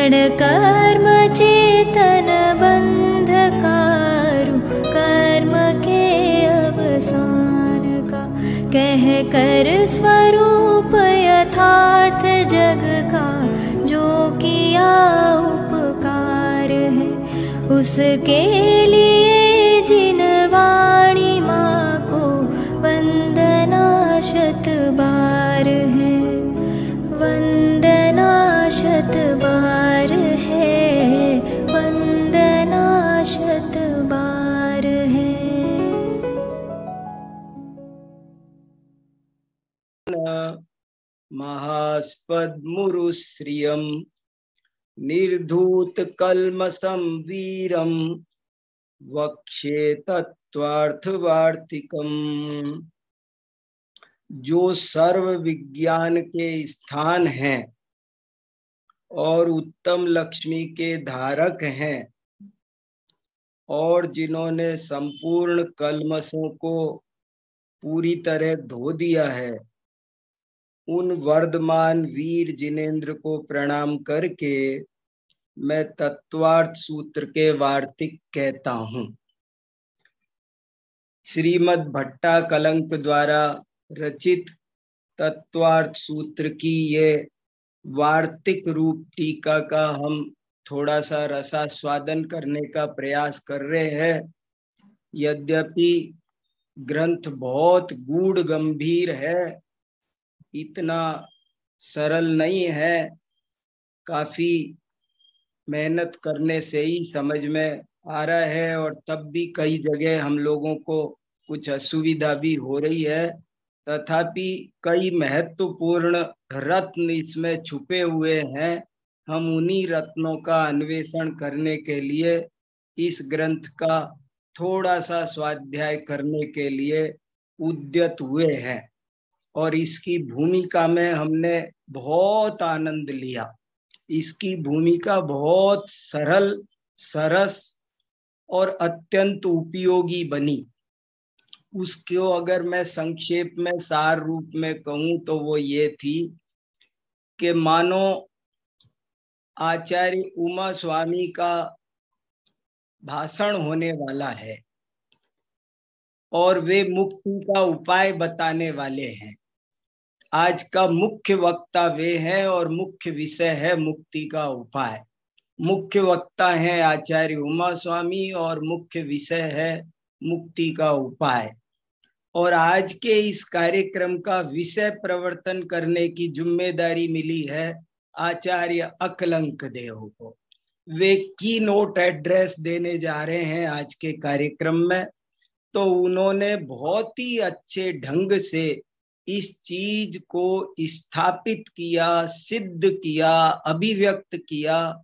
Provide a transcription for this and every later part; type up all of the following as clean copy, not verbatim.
क्षण कर्म चेतन बंधकारु कर्म के अवसान का, कह कर स्वरूप यथार्थ जग का जो किया उपकार है, उसके लिए जिन वाणी माँ को वंदना शत बार है, वंदना शत बार है, वंदना शत बार है। महास्पद्मुरुश्रियं निर्धूत कल्मषं वीरं वक्ष्ये तत्त्वार्थवार्तिकम्। जो सर्व विज्ञान के स्थान हैं और उत्तम लक्ष्मी के धारक हैं, और जिन्होंने संपूर्ण कल्मषों को पूरी तरह धो दिया है, उन वर्धमान वीर जिनेंद्र को प्रणाम करके मैं तत्वार्थ सूत्र के वार्तिक कहता हूँ। श्रीमद् भट्टा कलंक द्वारा रचित तत्वार्थ सूत्र की ये वार्तिक रूप टीका का हम थोड़ा सा रसास्वादन करने का प्रयास कर रहे हैं। यद्यपि ग्रंथ बहुत गूढ़ गंभीर है, इतना सरल नहीं है, काफी मेहनत करने से ही समझ में आ रहा है, और तब भी कई जगह हम लोगों को कुछ असुविधा भी हो रही है। तथापि कई महत्वपूर्ण रत्न इसमें छुपे हुए हैं। हम उन्हीं रत्नों का अन्वेषण करने के लिए इस ग्रंथ का थोड़ा सा स्वाध्याय करने के लिए उद्यत हुए हैं, और इसकी भूमिका में हमने बहुत आनंद लिया। इसकी भूमिका बहुत सरल, सरस और अत्यंत उपयोगी बनी। उसको अगर मैं संक्षेप में सार रूप में कहूं तो वो ये थी कि मानो आचार्य उमा स्वामी का भाषण होने वाला है और वे मुक्ति का उपाय बताने वाले हैं। आज का मुख्य वक्ता वे हैं और मुख्य विषय है मुक्ति का उपाय। मुख्य वक्ता है आचार्य उमा स्वामी और मुख्य विषय है मुक्ति का उपाय। और आज के इस कार्यक्रम का विषय प्रवर्तन करने की जिम्मेदारी मिली है आचार्य अकलंक देव को। वे की नोट एड्रेस देने जा रहे हैं आज के कार्यक्रम में। तो उन्होंने बहुत ही अच्छे ढंग से इस चीज को स्थापित किया, सिद्ध किया, अभिव्यक्त किया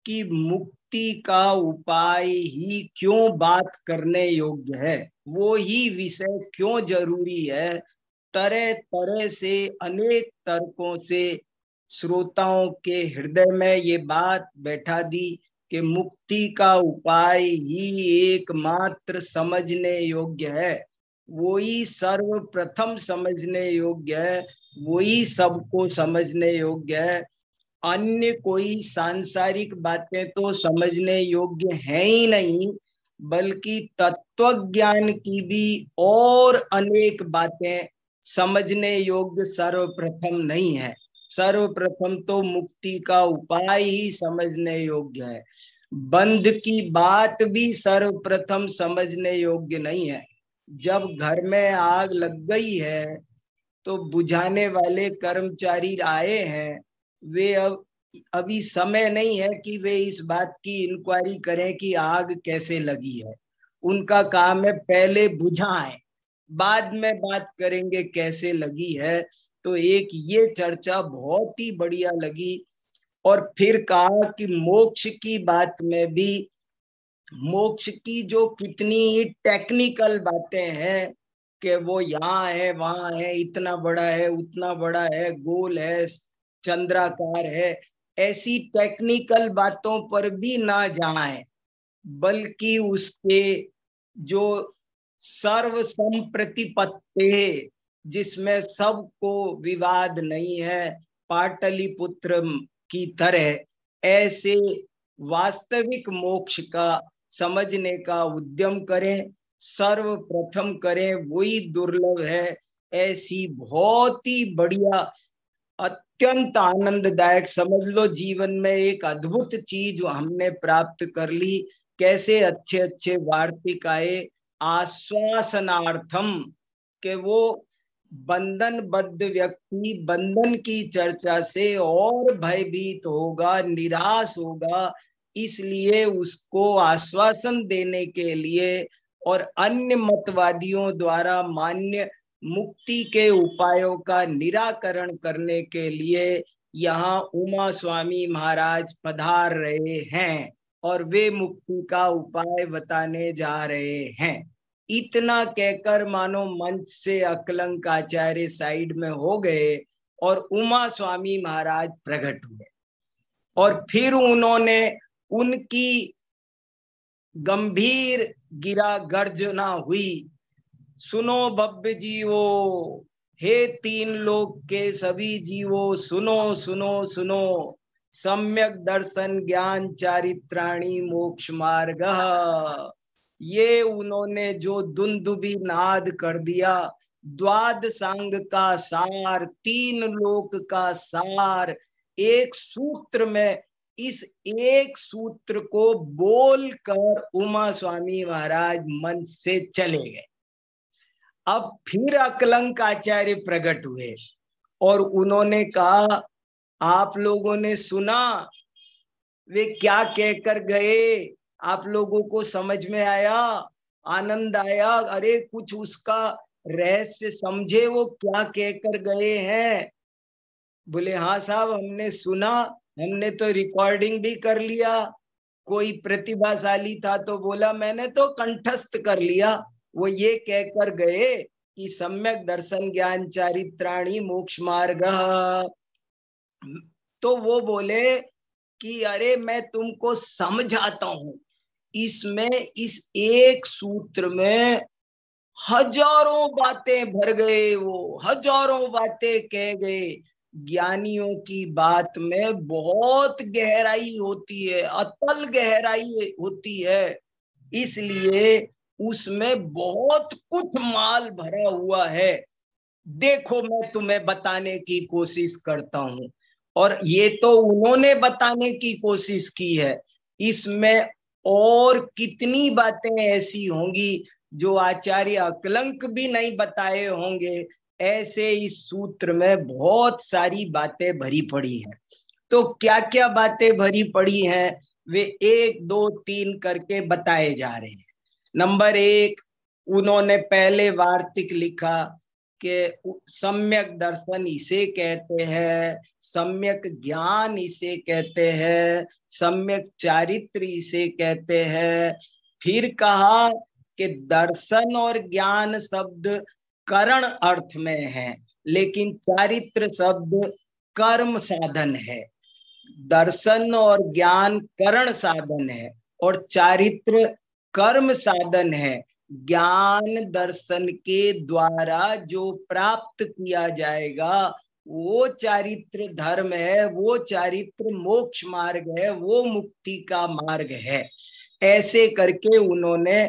कि मुक्ति का उपाय ही क्यों बात करने योग्य है, वो ही विषय क्यों जरूरी है। तरह तरह से, अनेक तर्कों से श्रोताओं के हृदय में ये बात बैठा दी कि मुक्ति का उपाय ही एकमात्र समझने योग्य है, वो ही सर्वप्रथम समझने योग्य है, वो ही सबको समझने योग्य है। अन्य कोई सांसारिक बातें तो समझने योग्य है ही नहीं, बल्कि तत्व ज्ञान की भी और अनेक बातें समझने योग्य सर्वप्रथम नहीं है। सर्वप्रथम तो मुक्ति का उपाय ही समझने योग्य है। बंध की बात भी सर्वप्रथम समझने योग्य नहीं है। जब घर में आग लग गई है तो बुझाने वाले कर्मचारी आए हैं, वे अभी समय नहीं है कि वे इस बात की इंक्वायरी करें कि आग कैसे लगी है। उनका काम है पहले बुझाएं, बाद में बात करेंगे कैसे लगी है। तो एक ये चर्चा बहुत ही बढ़िया लगी। और फिर कहा कि मोक्ष की बात में भी, मोक्ष की जो कितनी टेक्निकल बातें हैं कि वो यहाँ है, वहां है, इतना बड़ा है, उतना बड़ा है, गोल है, चंद्राकार है, ऐसी टेक्निकल बातों पर भी ना जाएं, बल्कि उसके जो सर्व संप्रतिपत्ति, जिसमें सबको विवाद नहीं है, पाटलिपुत्र की तरह ऐसे वास्तविक मोक्ष का समझने का उद्यम करें, सर्वप्रथम करें, वही दुर्लभ है। ऐसी बहुत ही बढ़िया, अत्यंत आनंददायक, समझ लो जीवन में एक अद्भुत चीज हमने प्राप्त कर ली। कैसे अच्छे अच्छे वार्तिक आए आश्वासनार्थम, के वो बंधनबद्ध व्यक्ति बंधन की चर्चा से और भयभीत होगा, निराश होगा, इसलिए उसको आश्वासन देने के लिए और अन्य मतवादियों द्वारा मान्य मुक्ति के उपायों का निराकरण करने के लिए यहाँ उमा स्वामी महाराज पधार रहे हैं और वे मुक्ति का उपाय बताने जा रहे हैं। इतना कहकर मानो मंच से अकलंक आचार्य साइड में हो गए और उमा स्वामी महाराज प्रकट हुए और फिर उन्होंने उनकी गंभीर गिरा गर्जना हुई, सुनो भव्य जीवो, हे तीन लोक के सभी जीवो, सुनो सुनो सुनो, सम्यक दर्शन ज्ञान चारित्राणी मोक्ष मार्ग। ये उन्होंने जो दुंदुभी नाद कर दिया, द्वादशांग का सार, तीन लोक का सार एक सूत्र में, इस एक सूत्र को बोलकर उमा स्वामी महाराज मन से चले गए। अब फिर अकलंक आचार्य प्रकट हुए और उन्होंने कहा, आप लोगों ने सुना वे क्या कहकर गए? आप लोगों को समझ में आया, आनंद आया? अरे कुछ उसका रहस्य समझे, वो क्या कहकर गए हैं? बोले हाँ साहब, हमने सुना, हमने तो रिकॉर्डिंग भी कर लिया। कोई प्रतिभाशाली था तो बोला मैंने तो कंठस्थ कर लिया। वो ये कहकर गए कि सम्यक दर्शन ज्ञान चारित्राणी मोक्ष मार्ग। तो वो बोले कि अरे मैं तुमको समझाता हूं, इसमें इस एक सूत्र में हजारों बातें भर गए, वो हजारों बातें कह गए। ज्ञानियों की बात में बहुत गहराई होती है, अतल गहराई होती है, इसलिए उसमें बहुत कुछ माल भरा हुआ है। देखो मैं तुम्हें बताने की कोशिश करता हूं। और ये तो उन्होंने बताने की कोशिश की है, इसमें और कितनी बातें ऐसी होंगी जो आचार्य अकलंक भी नहीं बताए होंगे। ऐसे इस सूत्र में बहुत सारी बातें भरी पड़ी हैं। तो क्या क्या बातें भरी पड़ी हैं वे 1 2 3 करके बताए जा रहे हैं। नंबर 1, उन्होंने पहले वार्तिक लिखा कि सम्यक दर्शन इसे कहते हैं, सम्यक ज्ञान इसे कहते हैं, सम्यक चारित्र इसे कहते हैं। फिर कहा कि दर्शन और ज्ञान शब्द करण अर्थ में है, लेकिन चारित्र शब्द कर्म साधन है। दर्शन और ज्ञान करण साधन है और चारित्र कर्म साधन है। ज्ञान दर्शन के द्वारा जो प्राप्त किया जाएगा वो चारित्र धर्म है, वो चारित्र मोक्ष मार्ग है, वो मुक्ति का मार्ग है। ऐसे करके उन्होंने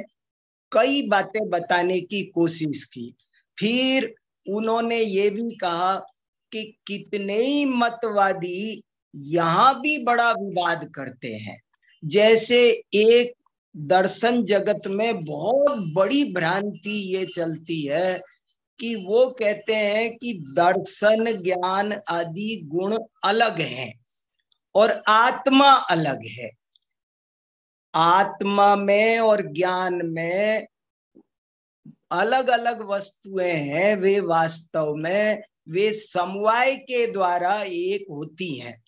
कई बातें बताने की कोशिश की। फिर उन्होंने ये भी कहा कि कितने ही मतवादी यहाँ भी बड़ा विवाद करते हैं। जैसे एक दर्शन जगत में बहुत बड़ी भ्रांति ये चलती है कि वो कहते हैं कि दर्शन ज्ञान आदि गुण अलग हैं और आत्मा अलग है। आत्मा में और ज्ञान में अलग अलग वस्तुएं हैं, वे वास्तव में वे समवाय के द्वारा एक होती हैं।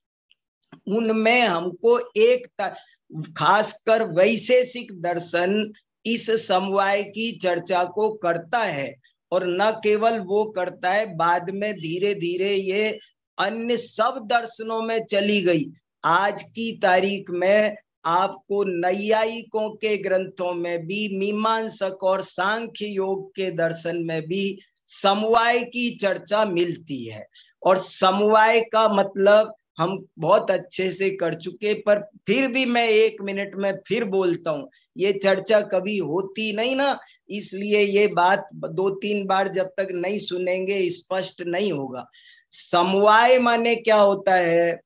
उनमें हमको एक खासकर वैशेषिक दर्शन इस समवाय की चर्चा को करता है और न केवल वो करता है, बाद में धीरे धीरे ये अन्य सब दर्शनों में चली गई। आज की तारीख में आपको नैयायिकों के ग्रंथों में भी, मीमांसक और सांख्य योग के दर्शन में भी समवाय की चर्चा मिलती है। और समवाय का मतलब हम बहुत अच्छे से कर चुके, पर फिर भी मैं 1 मिनट में फिर बोलता हूँ, ये चर्चा कभी होती नहीं ना, इसलिए ये बात 2-3 बार जब तक नहीं सुनेंगे स्पष्ट नहीं होगा। समवाय माने क्या होता है?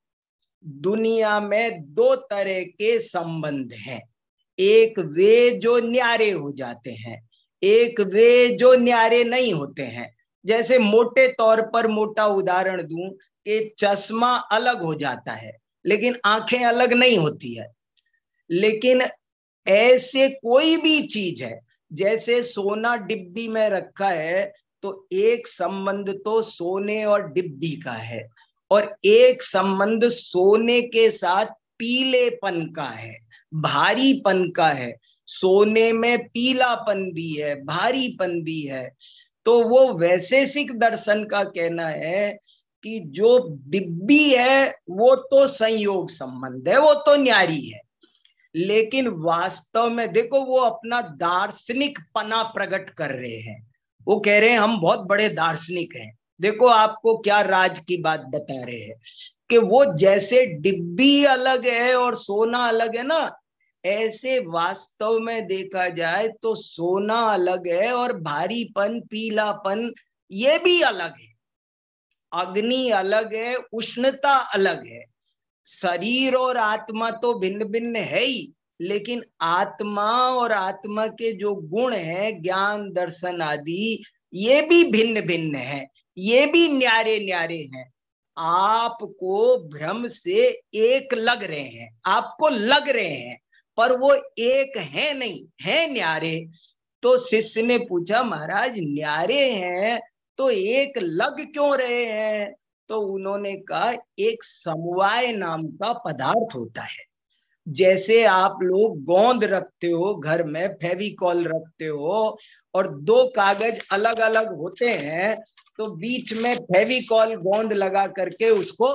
दुनिया में 2 तरह के संबंध हैं। एक वे जो न्यारे हो जाते हैं, एक वे जो न्यारे नहीं होते हैं। जैसे मोटे तौर पर मोटा उदाहरण दूं कि चश्मा अलग हो जाता है लेकिन आंखें अलग नहीं होती है। लेकिन ऐसे कोई भी चीज है, जैसे सोना डिब्बी में रखा है तो एक संबंध तो सोने और डिब्बी का है, और एक संबंध सोने के साथ पीलेपन का है, भारीपन का है। सोने में पीलापन भी है, भारीपन भी है। तो वो वैशेषिक दर्शन का कहना है कि जो डिब्बी है वो तो संयोग संबंध है, वो तो न्यारी है। लेकिन वास्तव में देखो, वो अपना दार्शनिक पना प्रकट कर रहे हैं। वो कह रहे हैं हम बहुत बड़े दार्शनिक हैं। देखो आपको क्या राज की बात बता रहे हैं कि वो जैसे डिब्बी अलग है और सोना अलग है ना, ऐसे वास्तव में देखा जाए तो सोना अलग है और भारीपन, पीलापन ये भी अलग है। अग्नि अलग है, उष्णता अलग है। शरीर और आत्मा तो भिन्न भिन्न है ही, लेकिन आत्मा और आत्मा के जो गुण हैं, ज्ञान दर्शन आदि, ये भी भिन्न भिन्न है, ये भी न्यारे न्यारे हैं। आपको भ्रम से एक लग रहे हैं, आपको लग रहे हैं, पर वो एक है नहीं, है न्यारे। तो शिष्य ने पूछा, महाराज न्यारे हैं तो एक लग क्यों रहे हैं? तो उन्होंने कहा, एक समवाय नाम का पदार्थ होता है। जैसे आप लोग गोंद रखते हो घर में, फेविकॉल रखते हो, और 2 कागज अलग अलग होते हैं, तो बीच में फेविकॉल गोंद लगा करके उसको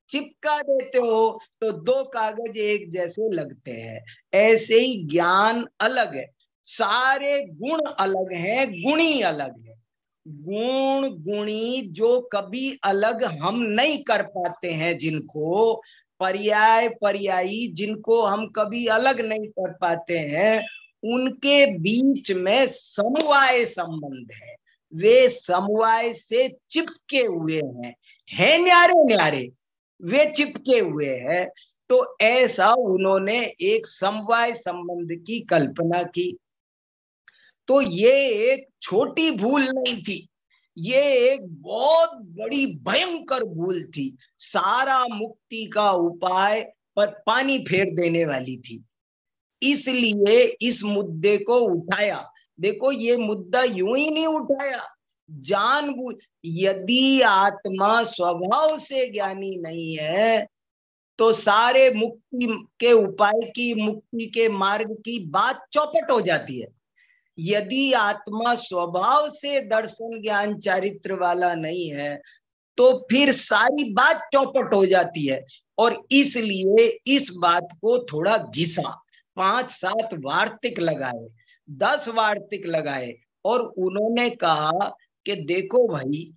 चिपका देते हो, तो 2 कागज एक जैसे लगते हैं। ऐसे ही ज्ञान अलग है, सारे गुण अलग हैं, गुणी अलग है। गुण गुणी जो कभी अलग हम नहीं कर पाते हैं, जिनको पर्याय पर्यायी जिनको हम कभी अलग नहीं कर पाते हैं, उनके बीच में समवाय संबंध है। वे समवाय से चिपके हुए हैं न्यारे न्यारे, वे चिपके हुए हैं। तो ऐसा उन्होंने एक समवाय संबंध की कल्पना की। तो ये एक छोटी भूल नहीं थी, ये एक बहुत बड़ी भयंकर भूल थी। सारा मुक्ति का उपाय पर पानी फेर देने वाली थी। इसलिए इस मुद्दे को उठाया। देखो, ये मुद्दा यूं ही नहीं उठाया, जानबूझ। यदि आत्मा स्वभाव से ज्ञानी नहीं है तो सारे मुक्ति के उपाय की, मुक्ति के मार्ग की बात चौपट हो जाती है। यदि आत्मा स्वभाव से दर्शन ज्ञान चारित्र वाला नहीं है तो फिर सारी बात चौपट हो जाती है। और इसलिए इस बात को थोड़ा घिसा, 5-7 वार्तिक लगाए, 10 वार्तिक लगाए, और उन्होंने कहा कि देखो भाई,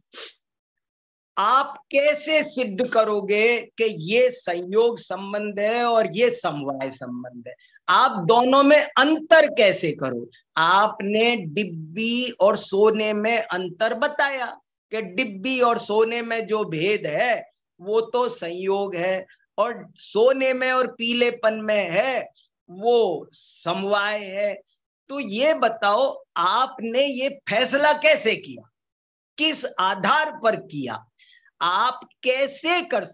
आप कैसे सिद्ध करोगे कि ये संयोग संबंध है और ये समवाय संबंध है? आप दोनों में अंतर कैसे करो? आपने डिब्बी और सोने में अंतर बताया कि डिब्बी और सोने में जो भेद है वो तो संयोग है, और सोने में और पीलेपन में है वो समवाय है। तो ये बताओ, आपने ये फैसला कैसे किया, किस आधार पर किया, आप कैसे कर?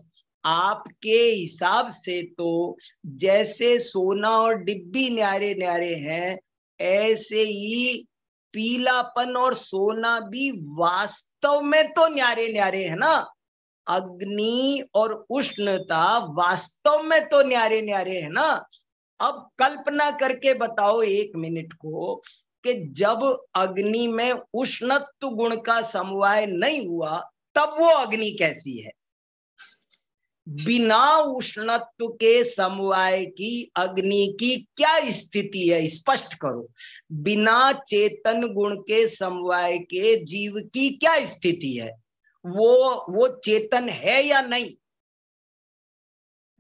आपके हिसाब से तो जैसे सोना और डिब्बी न्यारे न्यारे हैं, ऐसे ही पीलापन और सोना भी वास्तव में तो न्यारे न्यारे है ना। अग्नि और उष्णता वास्तव में तो न्यारे न्यारे है ना। अब कल्पना करके बताओ 1 मिनट को कि जब अग्नि में उष्णत्व गुण का समवाय नहीं हुआ तब वो अग्नि कैसी है? बिना उष्णत्व के समवाय की अग्नि की क्या स्थिति है, स्पष्ट करो। बिना चेतन गुण के समवाय के जीव की क्या स्थिति है? वो चेतन है या नहीं?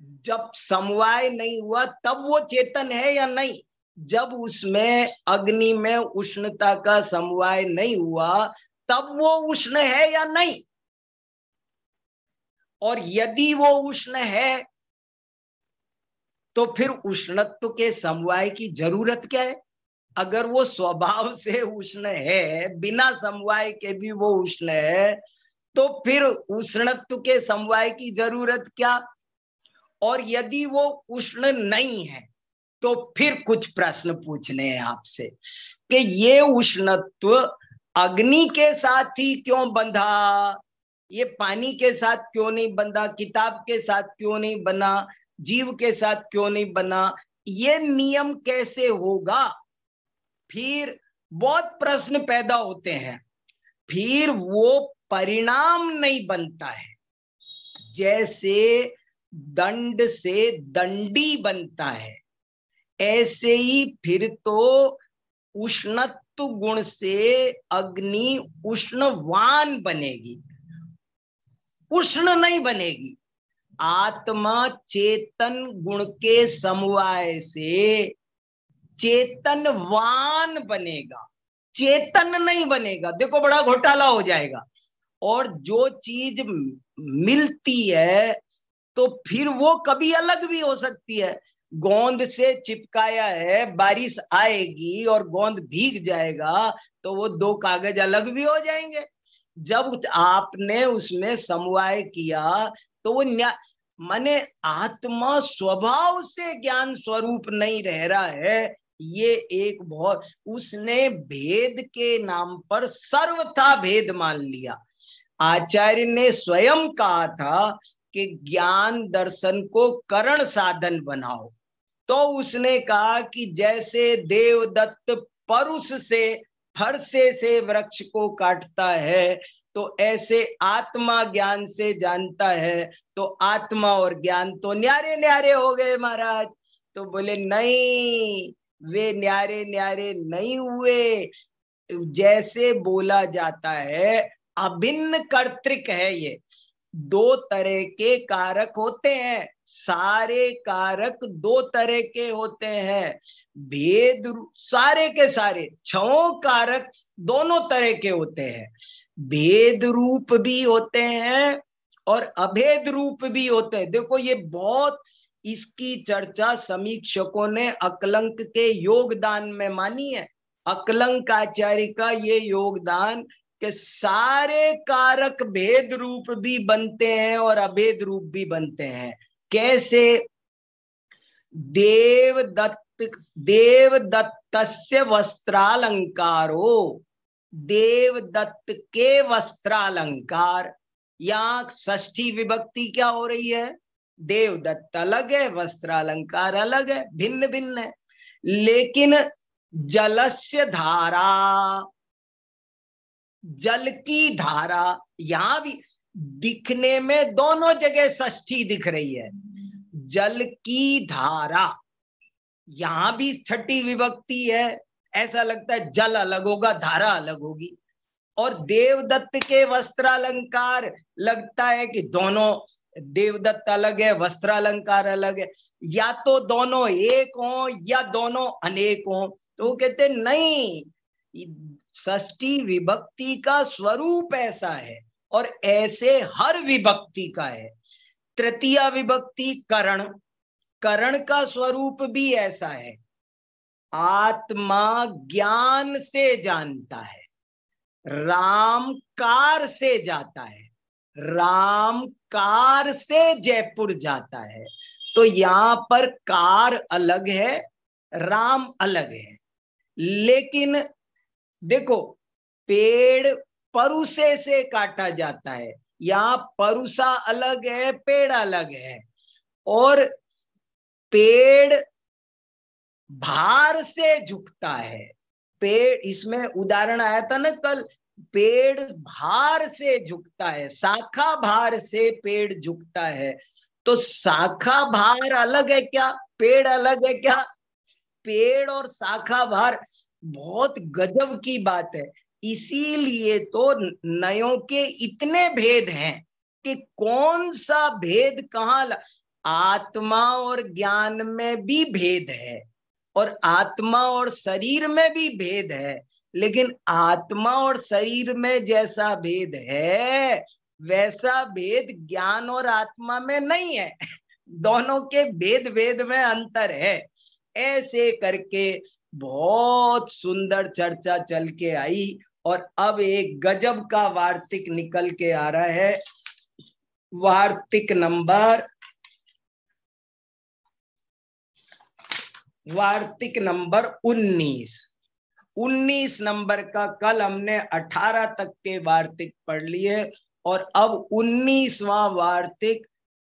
जब समवाय नहीं हुआ तब वो चेतन है या नहीं? जब उसमें अग्नि में उष्णता का समवाय नहीं हुआ तब वो उष्ण है या नहीं? और यदि वो उष्ण है तो फिर उष्णत्व के समवाय की जरूरत क्या है? अगर वो स्वभाव से उष्ण है, बिना समवाय के भी वो उष्ण है, तो फिर उष्णत्व के समवाय की जरूरत क्या? और यदि वो उष्ण नहीं है तो फिर कुछ प्रश्न पूछने हैं आपसे कि ये उष्णत्व अग्नि के साथ ही क्यों बंधा, ये पानी के साथ क्यों नहीं बंधा, किताब के साथ क्यों नहीं बना, जीव के साथ क्यों नहीं बना, ये नियम कैसे होगा? फिर बहुत प्रश्न पैदा होते हैं। फिर वो परिणाम नहीं बनता है। जैसे दंड से दंडी बनता है, ऐसे ही फिर तो उष्णत्व गुण से अग्नि उष्णवान बनेगी, उष्ण नहीं बनेगी। आत्मा चेतन गुण के समवाय से चेतनवान बनेगा, चेतन नहीं बनेगा। देखो बड़ा घोटाला हो जाएगा। और जो चीज मिलती है तो फिर वो कभी अलग भी हो सकती है। गोंद से चिपकाया है, बारिश आएगी और गोंद भीग जाएगा तो वो दो कागज अलग भी हो जाएंगे। जब आपने उसमें समवाय किया तो वो माने आत्मा स्वभाव से ज्ञान स्वरूप नहीं रह रहा है। ये एक बहुत, उसने भेद के नाम पर सर्वथा भेद मान लिया। आचार्य ने स्वयं कहा था कि ज्ञान दर्शन को करण साधन बनाओ, तो उसने कहा कि जैसे देवदत्त परुष से फरसे से वृक्ष को काटता है तो ऐसे आत्मा ज्ञान से जानता है, तो आत्मा और ज्ञान तो न्यारे न्यारे हो गए महाराज। तो बोले नहीं, वे न्यारे न्यारे नहीं हुए। जैसे बोला जाता है अभिन्न कर्तृक है, ये दो तरह के कारक होते हैं, सारे कारक दो तरह के होते हैं। भेद सारे के सारे छओं कारक दोनों तरह के होते हैं, भेद रूप भी होते हैं और अभेद रूप भी होते हैं। देखो ये बहुत, इसकी चर्चा समीक्षकों ने अकलंक के योगदान में मानी है। अकलंक आचार्य का ये योगदान कि सारे कारक भेद रूप भी बनते हैं और अभेद रूप भी बनते हैं। कैसे? देवदत्तस्य वस्त्रालंकारो, देवदत्त के वस्त्रालंकार। यहाँ षष्ठी विभक्ति क्या हो रही है? देवदत्त अलग है, वस्त्रालंकार अलग है, भिन्न भिन्न है। लेकिन जलस्य धारा, जल की धारा, यहां भी दिखने में दोनों जगह षष्ठी दिख रही है। जल की धारा, यहां भी छठी विभक्ति है। ऐसा लगता है जल अलग होगा, धारा अलग होगी। और देवदत्त के वस्त्रालंकार, लगता है कि दोनों, देवदत्त अलग है, वस्त्रालंकार अलग है, या तो दोनों एक हो या दोनों अनेक हो। तो वो कहते नहीं, षष्ठी विभक्ति का स्वरूप ऐसा है और ऐसे हर विभक्ति का है। तृतीया विभक्ति करण, करण का स्वरूप भी ऐसा है। आत्मा ज्ञान से जानता है, राम कार से जाता है, राम कार से जयपुर जाता है। तो यहां पर कार अलग है, राम अलग है। लेकिन देखो, पेड़ परुसे से काटा जाता है, यहाँ परुसा अलग है, पेड़ अलग है। और पेड़ भार से झुकता है, पेड़, इसमें उदाहरण आया था ना कल, पेड़ भार से झुकता है, शाखा भार से पेड़ झुकता है। तो शाखा भार अलग है क्या? पेड़ अलग है क्या? पेड़ और शाखा भार बहुत गजब की बात है। इसीलिए तो नयों के इतने भेद हैं कि कौन सा भेद कहाँ आत्मा और ज्ञान में भी भेद है और आत्मा और शरीर में भी भेद है, लेकिन आत्मा और शरीर में जैसा भेद है वैसा भेद ज्ञान और आत्मा में नहीं है। दोनों के भेद भेद में अंतर है। ऐसे करके बहुत सुंदर चर्चा चल के आई और अब एक गजब का वार्तिक निकल के आ रहा है। वार्तिक नंबर 19 नंबर का। कल हमने 18 तक के वार्तिक पढ़ लिए और अब 19वां वार्तिक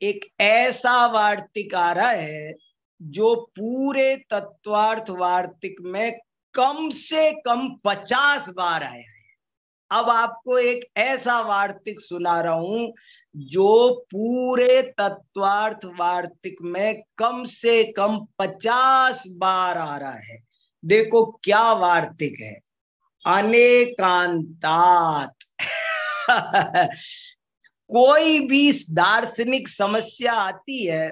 एक ऐसा वार्तिक आ रहा है जो पूरे तत्वार्थ वार्तिक में कम से कम 50 बार आया है। अब आपको एक ऐसा वार्तिक सुना रहा हूं जो पूरे तत्वार्थ वार्तिक में कम से कम 50 बार आ रहा है। देखो क्या वार्तिक है, अनेकांतात। कोई भी दार्शनिक समस्या आती है,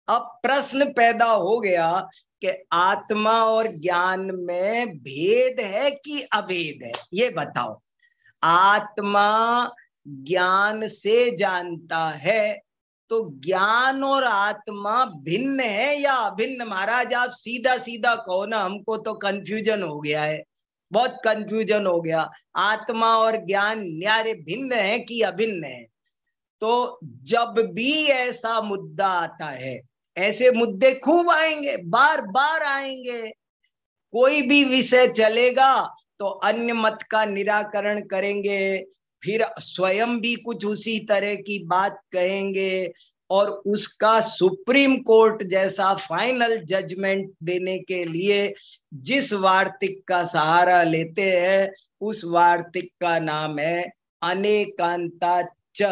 अब प्रश्न पैदा हो गया कि आत्मा और ज्ञान में भेद है कि अभेद है, ये बताओ। आत्मा ज्ञान से जानता है तो ज्ञान और आत्मा भिन्न है या अभिन्न? महाराज आप सीधा सीधा कहो ना, हमको तो कंफ्यूजन हो गया है, बहुत कंफ्यूजन हो गया। आत्मा और ज्ञान न्यारे भिन्न है कि अभिन्न है? तो जब भी ऐसा मुद्दा आता है, ऐसे मुद्दे खूब आएंगे, बार बार आएंगे, कोई भी विषय चलेगा तो अन्य मत का निराकरण करेंगे, फिर स्वयं भी कुछ उसी तरह की बात कहेंगे और उसका सुप्रीम कोर्ट जैसा फाइनल जजमेंट देने के लिए जिस वार्तिक का सहारा लेते हैं उस वार्तिक का नाम है अनेकांताच।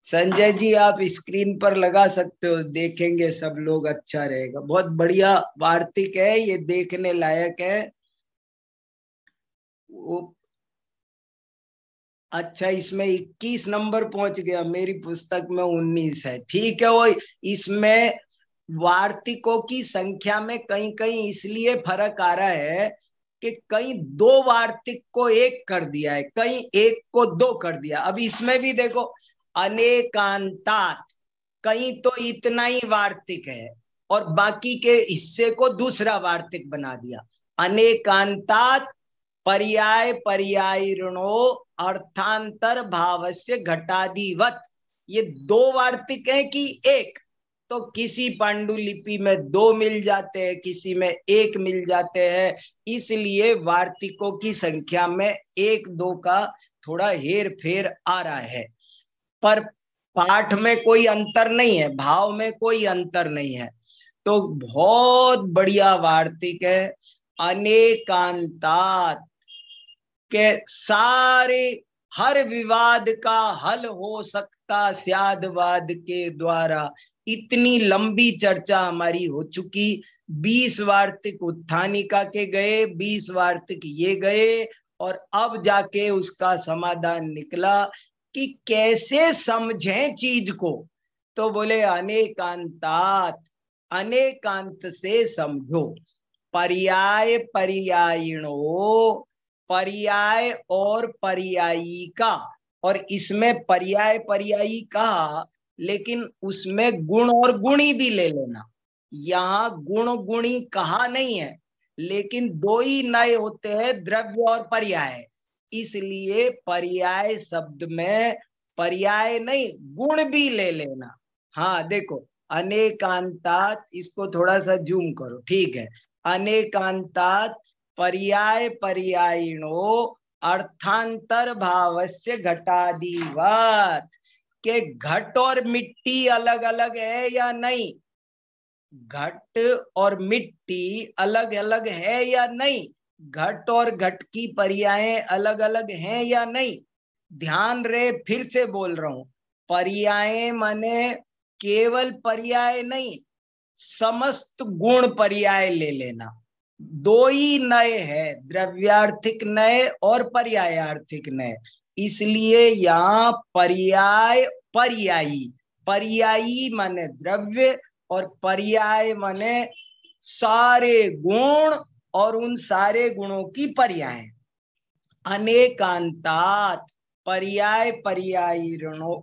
संजय जी आप स्क्रीन पर लगा सकते हो, देखेंगे सब लोग, अच्छा रहेगा। बहुत बढ़िया वार्तिक है ये, देखने लायक है। अच्छा इसमें 21 नंबर पहुंच गया, मेरी पुस्तक में 19 है। ठीक है, वो इसमें वार्तिकों की संख्या में कहीं कहीं इसलिए फर्क आ रहा है कि कहीं 2 वार्तिक को 1 कर दिया है, कहीं 1 को 2 कर दिया। अब इसमें भी देखो अनेकांतात, कहीं तो इतना ही वार्तिक है और बाकी के हिस्से को दूसरा वार्तिक बना दिया। अनेकांतात पर्याय पर्यायणो अर्थांतर भावस्य घटादिवत, ये 2 वार्तिक है कि 1? तो किसी पांडुलिपि में 2 मिल जाते हैं, किसी में 1 मिल जाते हैं, इसलिए वार्तिकों की संख्या में 1-2 का थोड़ा हेर फेर आ रहा है। पर पाठ में कोई अंतर नहीं है, भाव में कोई अंतर नहीं है। तो बहुत बढ़िया वार्तिक है अनेकांतात के। सारे हर विवाद का हल हो सकता स्यादवाद के द्वारा, इतनी लंबी चर्चा हमारी हो चुकी। 20 वार्तिक उत्थानिका के गए, 20 वार्तिक ये गए और अब जाके उसका समाधान निकला कि कैसे समझें चीज को। तो बोले अनेकांतात, अनेकांत से समझो। पर्याय पर्यायिणो, पर्याय और पर्यायी का, और इसमें पर्याय पर्यायी कहा लेकिन उसमें गुण और गुणी भी ले लेना। यहाँ गुण गुणी कहा नहीं है, लेकिन 2 ही नए होते हैं, द्रव्य और पर्याय, इसलिए पर्याय शब्द में पर्याय नहीं गुण भी ले लेना। हाँ देखो अनेकांतात, इसको थोड़ा सा जूम करो, ठीक है। अनेकांतात पर्याय पर्यायिणो अर्थांतर भावस्य घटादिवत, के घट और मिट्टी अलग अलग है या नहीं? घट और मिट्टी अलग अलग है या नहीं? घट और घट की पर्यायें अलग अलग हैं या नहीं? ध्यान रहे, फिर से बोल रहा हूं, पर्यायें माने केवल पर्याय नहीं, समस्त गुण पर्याय ले लेना। 2 ही नए हैं, द्रव्यार्थिक नए और पर्यायार्थिक नए, इसलिए यहाँ पर्याय पर्यायी पर्यायी माने द्रव्य और पर्याय माने सारे गुण और उन सारे गुणों की पर्याय। अनेकांतात पर्याय पर्यायिणो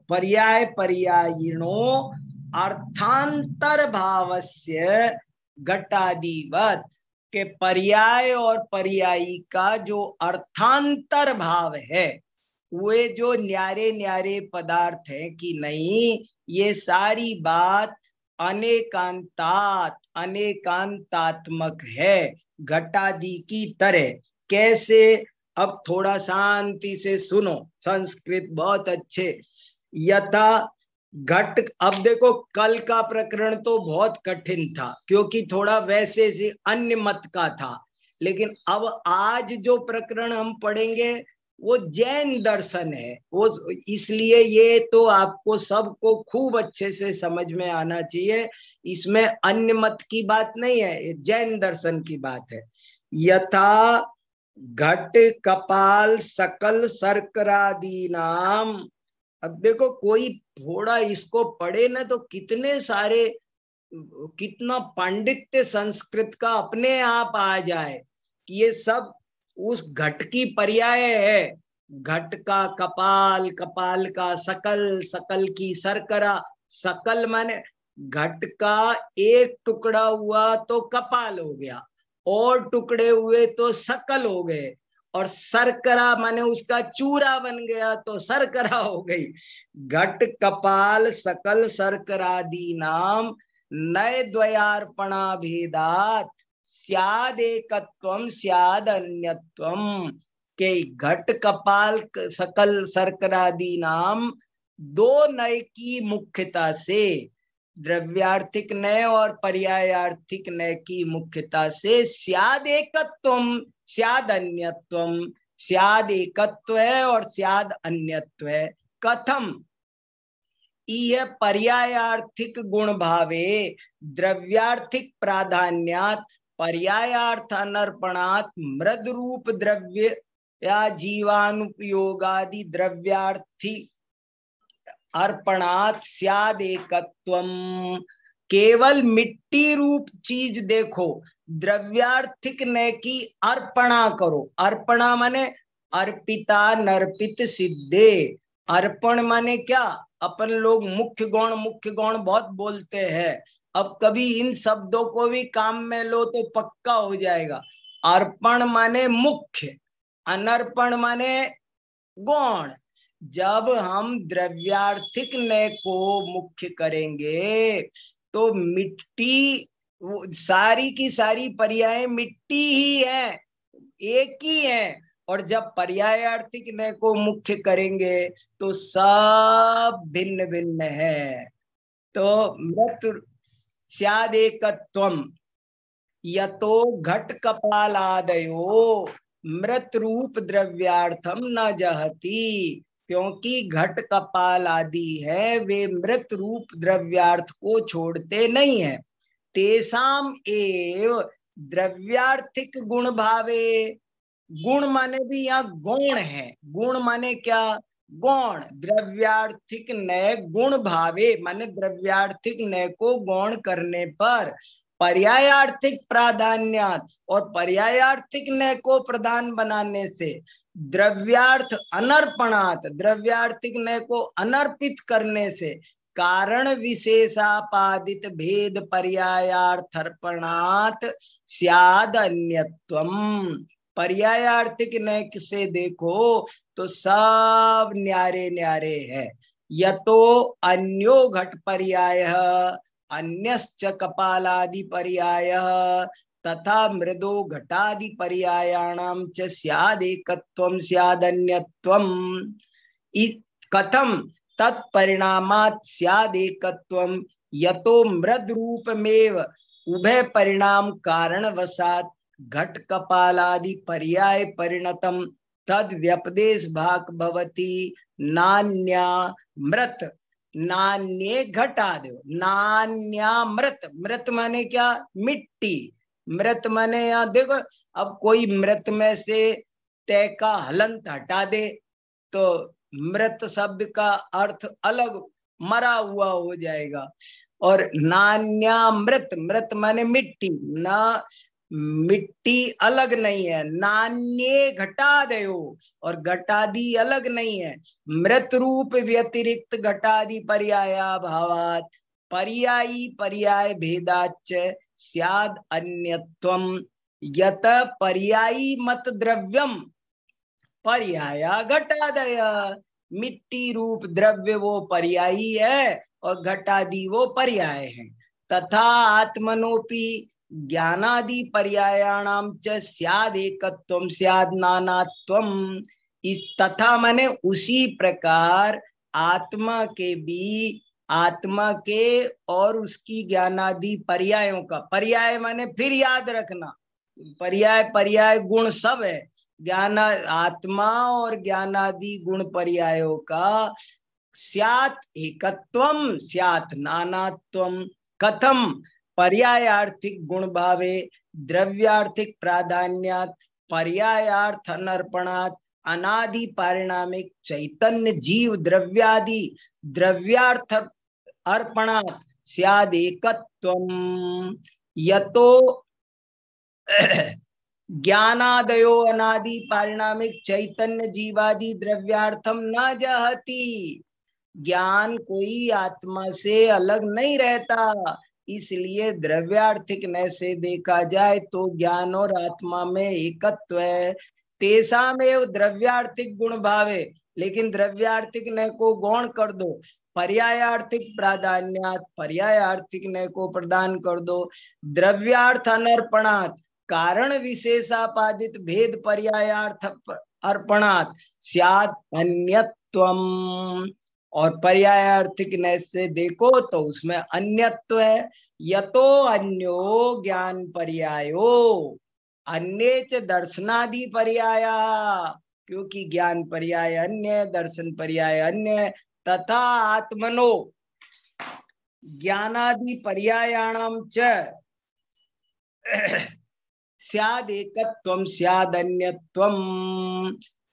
अर्थांतर भावस्य घटादिवत के पर्याय और पर्यायी का जो अर्थांतर भाव है, वे जो न्यारे न्यारे पदार्थ है कि नहीं, ये सारी बात अनेकांतात्मक है घटादि की तरह। कैसे? अब थोड़ा शांति से सुनो, संस्कृत बहुत अच्छे। यथा घट, अब देखो कल का प्रकरण तो बहुत कठिन था क्योंकि थोड़ा वैसे से अन्य मत का था, लेकिन अब आज जो प्रकरण हम पढ़ेंगे वो जैन दर्शन है, वो इसलिए ये तो आपको सबको खूब अच्छे से समझ में आना चाहिए। इसमें अन्य मत की बात नहीं है, ये जैन दर्शन की बात है। यथा घट कपाल सकल शर्करादि नाम। अब देखो कोई थोड़ा इसको पढ़े ना तो कितने सारे, कितना पांडित्य संस्कृत का अपने आप आ जाए कि ये सब उस घट की पर्याय है। घट का कपाल, कपाल का सकल, सकल की शर्करा। सकल माने घट का एक टुकड़ा हुआ तो कपाल हो गया, और टुकड़े हुए तो सकल हो गए, और शर्करा माने उसका चूरा बन गया तो शर्करा हो गई। घट कपाल सकल शर्करादि नाम नय द्वयार्पणा भेदात स्याद एकत्वम स्याद अन्यत्वम के घट कपाल सकल शर्करादि नाम दो नय की मुख्यता से, द्रव्यार्थिक नय और पर्यायार्थिक नय की मुख्यता से स्याद एकत्वम स्याद अन्यत्वम, स्याद एकत्व है और स्याद अन्यत्व है। कथम? यह पर्यायार्थिक गुण भावे द्रव्यार्थिक प्राधान्यात पर्यायार्थ अनर्पणात मृद रूप द्रव्य या जीवानुपयोगादि द्रव्यार्थी अर्पणात स्याद एकत्वम। केवल मिट्टी रूप चीज देखो, द्रव्यार्थिक ने की अर्पणा करो। अर्पणा माने अर्पिता नर्पित सिद्धे। अर्पण माने क्या? अपन लोग मुख्य गौण बहुत बोलते हैं, अब कभी इन शब्दों को भी काम में लो तो पक्का हो जाएगा। अर्पण माने मुख्य, अनर्पण माने गौण। जब हम द्रव्यार्थिक नय को मुख्य करेंगे तो मिट्टी, सारी की सारी पर्याय मिट्टी ही है, एक ही है। और जब पर्यायार्थिक नय को मुख्य करेंगे तो सब भिन्न भिन्न है। तो मृत स्याद एकत्वम यतो घट कपालादयो मृत रूप द्रव्यार्थम न जहति। क्योंकि घट कपाल आदि है वे मृत रूप द्रव्यार्थ को छोड़ते नहीं है। तेसाम एव द्रव्यार्थिक गुण भावे। गुण माने भी यहाँ गौण है। गुण माने क्या? गौण। द्रव्यार्थिक नय गुण भावे माने द्रव्यार्थिक नय को गौण करने पर पर्यायार्थिक प्राधान्यात और पर्यायार्थिक नय को प्रधान बनाने से द्रव्यार्थ अनर्पणात द्रव्यार्थिक नय को अनर्पित करने से कारण विशेषापादित भेद पर्यायार्थर्पणात स्याद अन्यत्वम। पर्यायार्थिक नय से देखो तो सब न्यारे न्यारे है। यतो अन्यो घट पर्याय अन्यश्च कपालादि पर्याय तथा मृदो घटादि पर्यायाणाम च स्यादेकत्वं स्यादन्यत्वं। कथम तत्परिणामात् स्यादेकत्वं यतो मृद रूपमेव उभय परिणाम कारणवशात् घट कपालादि पर्याय परिणतम तद व्यपदेश भाग भवति नान्या मृत नान्ये घटादयो नान्या मृत। मृत माने क्या? मिट्टी। मृत माने यहाँ देखो, अब कोई मृत में से तय का हलंत हटा दे तो मृत शब्द का अर्थ अलग मरा हुआ हो जाएगा। और नान्या मृत, मृत माने मिट्टी, ना मिट्टी अलग नहीं है। नान्ये घटादयो, और घटादि अलग नहीं है। मृत रूप व्यतिरिक्त घटादि पर्याया भावात पर्यायी पर्याय भेदाच स्याद अन्यत्वम यत पर्यायी मत द्रव्यम पर्याया घटादय। मिट्टी रूप द्रव्य वो पर्यायी है और घटादि वो पर्याय है। तथा आत्मनोपि ज्ञानादि पर्यायाणाम च स्याद एकत्वम स्याद नानात्वम। इस तथा माने उसी प्रकार आत्मा के भी, आत्मा के और उसकी ज्ञानादि पर्यायों का, पर्याय माने फिर याद रखना, पर्याय पर्याय गुण सब है। ज्ञान आत्मा और ज्ञानादि गुण पर्यायों का स्यात् एकत्वम स्यात् नानात्वम। कथम? पर्यायार्थिक गुण भावे द्रव्यार्थिक प्राधान्यात पर्यायार्थ अनर्पणात् अनादि पारिणामिक चैतन्य जीव द्रव्यादि द्रव्यार्थ अर्पणात् स्याद् एकत्वम। यतो ज्ञानादयो अनादि पारिणामिक चैतन्य जीवादि द्रव्यार्थम न जहति। ज्ञान कोई आत्मा से अलग नहीं रहता, इसलिए द्रव्यार्थिक न से देखा जाए तो ज्ञान और आत्मा में एकत्व है। तेषामेव द्रव्यार्थिक गुण भावे, लेकिन द्रव्यार्थिक न को गौण कर दो, पर्यायार्थिक प्राधान्यात पर्यायार्थिक न को प्रदान कर दो, द्रव्यार्थ अनर्पणात् कारण विशेषापादित भेद पर्यायार्थ अर्पणात् स्यात् अन्यत्वम। और पर्यायार्थिक न से देखो तो उसमें अन्यत्व है। यतो अन्यो ज्ञान पर्यायो अन्य च दर्शनादि पर्याया, क्योंकि ज्ञान पर्याय अन्य, दर्शन पर्याय अन्य। तथा आत्मनो ज्ञानादि पर्यायाणाम च स्याद एकत्वम स्याद अन्यत्वम।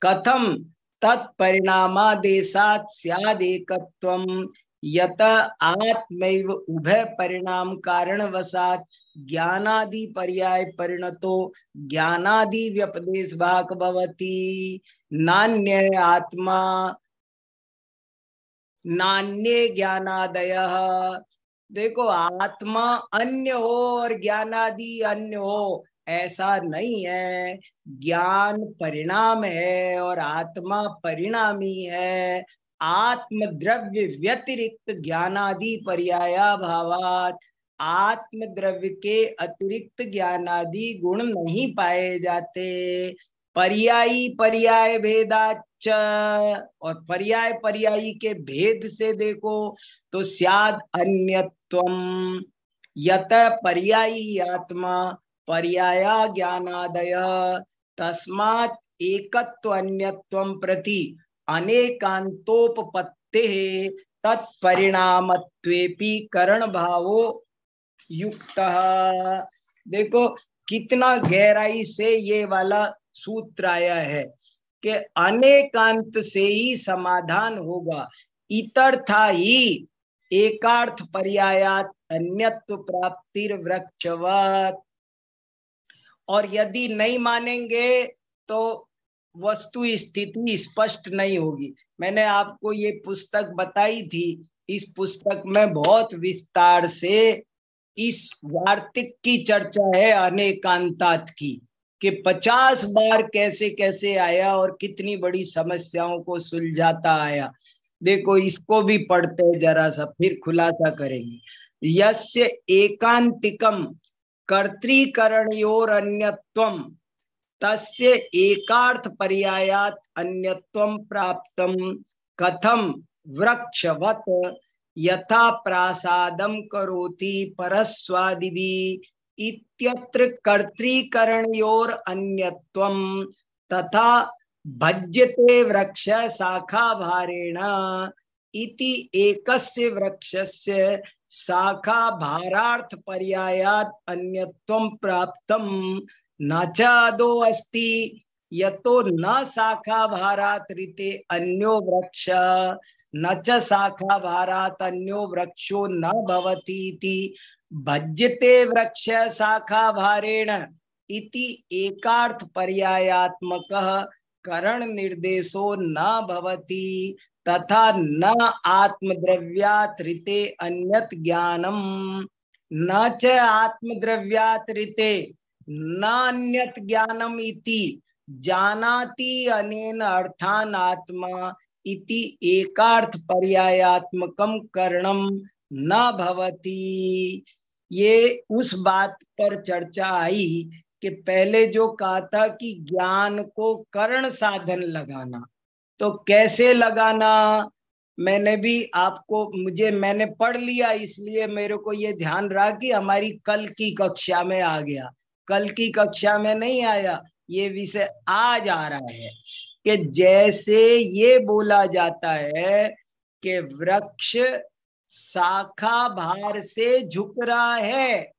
कथम? तत्परिणामादेशात् स्याद एकत्वम यत आत्मैव उभय परिणाम कारण वसात ज्ञानादि पर्याय परिणतो ज्ञानादि व्यपदेश भाग भवति। नान्य आत्मा नान्ये ज्ञानादयः। देखो, आत्मा अन्य हो और ज्ञानादि अन्य हो ऐसा नहीं है। ज्ञान परिणाम है और आत्मा परिणामी है। आत्म द्रव्य व्यतिरिक्त ज्ञानादि पर्याया भावात आत्म द्रव्य के अतिरिक्त ज्ञानादि गुण नहीं पाए जाते। पर्यायी पर्याय भेदाच, और पर्याय पर्यायी के भेद से देखो तो स्याद अन्यत्वम यत पर्यायी आत्मा पर्याया ज्ञानादय तस्मात् एकत्व अन्यत्वम प्रति अनेकांतोपपत्ते तत्परिणामत्वेपि करण भावो युक्तः। देखो कितना गहराई से ये वाला सूत्र आया है कि अनेकांत से ही समाधान होगा। इतर्था ही एकार्थ पर्यायात अन्यत्व प्राप्तिर वृक्षवत्। और यदि नहीं मानेंगे तो वस्तु स्थिति स्पष्ट नहीं होगी। मैंने आपको ये पुस्तक बताई थी, इस पुस्तक में बहुत विस्तार से इस वार्तिक की चर्चा है अनेकांतात की, कि 50 बार कैसे कैसे आया और कितनी बड़ी समस्याओं को सुलझाता आया। देखो इसको भी पढ़ते हैं जरा सा, फिर खुलासा करेंगे। यस्य एकांतिकम कर्तृकरणयोर अन्यत्वम तस्य एकार्थ पर्यायात अन्यत्वम प्राप्तम कथम वृक्षवत यथा प्रासादम करोति परस्वादिभिः इत्यत्र कर्तृकरणयोर अन्यत्वम तथा भज्यते वृक्ष शाखा भारेण इति एकस्य वृक्षस्य शाखा भारार्थ पर्यायात अन्यत्वम प्राप्तम न च आदौ अस्ति यतो न शाखा भारात ऋते अन्यो वृक्ष न च शाखा भारात अन्यो वृक्षो न भवति इति भज्यते वृक्ष शाखा भारेण इति एकार्थ पर्यायात्मकः करण निर्देशो न भवति तथा न आत्मद्रव्यात् ऋते अन्यत ज्ञानम न च आत्मद्रव्यात् ऋते न अन्यत ज्ञानम इति जानाति अनेन अर्थान आत्मा इति एकार्थ पर्यायात्मकम करणम न भवति। ये उस बात पर चर्चा आई कि पहले जो कहा था कि ज्ञान को करण साधन लगाना, तो कैसे लगाना मैंने भी आपको मैंने पढ़ लिया, इसलिए मेरे को ये ध्यान रहा कि हमारी कल की कक्षा में आ गया। कल की कक्षा में नहीं आया, ये विषय आज आ रहा है कि जैसे ये बोला जाता है कि वृक्ष शाखा भार से झुक रहा है,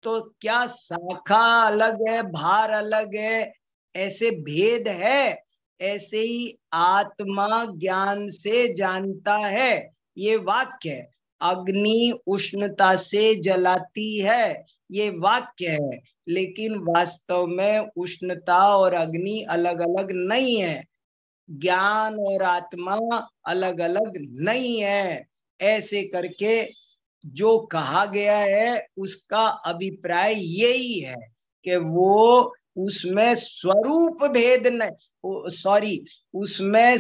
तो क्या शाखा अलग है भार अलग है, ऐसे भेद है? ऐसे ही आत्मा ज्ञान से जानता है। ये वाक्य है। अग्नि उष्णता से जलाती है, ये वाक्य है, लेकिन वास्तव में उष्णता और अग्नि अलग अलग नहीं है, ज्ञान और आत्मा अलग अलग नहीं है। ऐसे करके जो कहा गया है उसका अभिप्राय यही है कि वो उसमें स्वरूप भेद नहीं, सॉरी, उसमें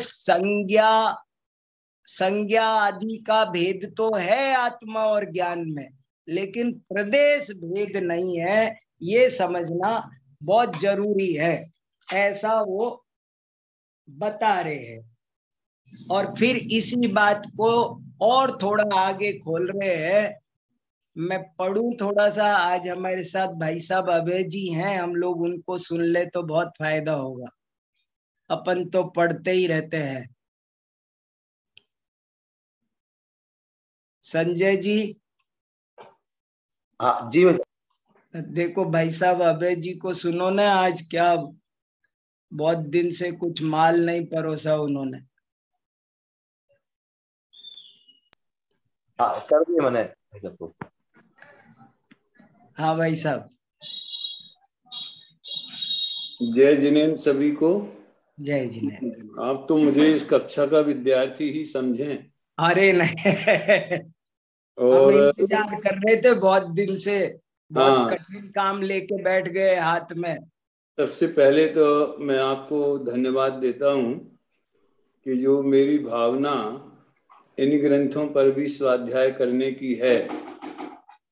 संज्ञा आदि का भेद तो है आत्मा और ज्ञान में, लेकिन प्रदेश भेद नहीं है। ये समझना बहुत जरूरी है, ऐसा वो बता रहे हैं। और फिर इसी बात को और थोड़ा आगे खोल रहे हैं। मैं पढ़ूं थोड़ा सा, आज हमारे साथ भाई साहब अभय जी हैं, हम लोग उनको सुन ले तो बहुत फायदा होगा, अपन तो पढ़ते ही रहते हैं। संजय जी। हाँ जी। देखो भाई साहब अभय जी को सुनो ना, आज क्या बहुत दिन से कुछ माल नहीं परोसा उन्होंने। हाँ कर दिया मैंने सबको। हाँ भाई साहब। जय जिनेन्द्र सभी को। जय जिनेन्द्र। आप तो मुझे इस कक्षा का विद्यार्थी ही समझें। अरे नहीं, और हम इंतजार कर रहे थे बहुत दिन से, बहुत हाँ, कठिन काम लेके बैठ गए हाथ में। सबसे पहले तो मैं आपको धन्यवाद देता हूँ कि जो मेरी भावना इन ग्रंथों पर भी स्वाध्याय करने की है,